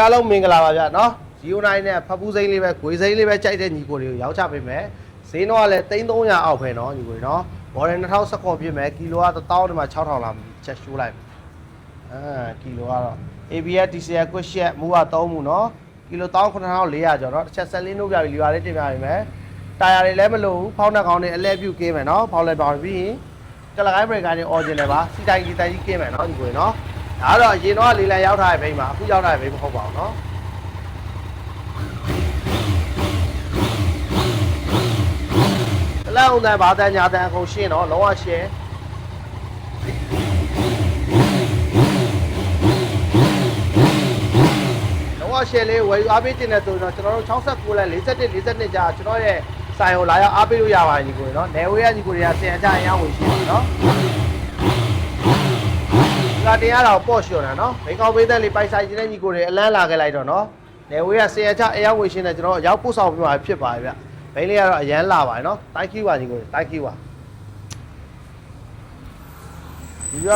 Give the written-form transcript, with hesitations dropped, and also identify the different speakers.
Speaker 1: အားလုံးမင်္ဂလာပါဗျာနော်09နဲ့ဖတ်ပူးစိမ့်လေးပဲဂွေစိမ့်လေးပဲကြိုက်တဲ့ညီကိုတွေကိုရောက်ချပေးမယ်ဈေးတော့ကလည်း300အောက်ပဲနော်ညီကိုတွေနော်ဘော်ရင်2019ပြည့်မယ်ကီလိုက1000ဒီမှာ6000လာချက်ရှိုးလိုက်ကီလိုကတော့ ABS TCL ကွက်ရှက်မူက3မူနော်ကီလို19400ကျော်နော်တစ်ချက်ဆက်လေးနှုတ်ပြပြီးလီပါလေးတင်ပြပေးမယ်တာယာတွေလည်းမလို့ဖောင်းနှက်ကောင်းတွေအလဲပြုတ်ကင်းမယ်နော်ဖောင်းလဲပေါင်းပြီးကလကိုင်းဘရိတ်ကနေ original ပါစီတိုင်းကြီးကင်းမယ်နော်ညီကိုတွေနော်ဒါတော့အရင်တော့လေးလံရောက်ထားတဲ့ဘိန်းမှာအခုရောက်ထားတဲ့ဘိန်းမဟုတ်ပါဘူးနော်လောက်အောင်တဲ့ဘာတန်ညာတန်အခုရှင်းတော့လောကရှင်းလောကရှင်းလေးဝယ်ယူအားပေးတင်တဲ့ဆိုတော့ကျွန်တော်တို့69လက်41 42ကြာကျွန်တော်ရဲ့ဆိုင်ကိုလာရောက်အားပေးလို့ရပါတယ်ညီကိုနော်နယ်ဝေးကညီကိုတွေကဆင်အကြအရောင်းဝင်ရှင်းပါနော်ဒါတရားတော့ပေါ့ရှော့တာနော်ဘိန်းကောင်းပေးတဲ့လေးပိုက်ဆိုင်ခြင်းတဲ့ညီကိုတွေအလန်းလာခဲ့လိုက်တော့နော်နယ်ဝေးကဆင်အကြအရောင်းဝင်ရှင်းတဲ့ကျွန်တော်ရောက်ပို့ဆောင်ပြမှာဖြစ်ပါတယ်ဗျဘိန်းလေးကတော့အရန်လာပါတယ်နော် thank you ပါညီကို thank you ပါဒီက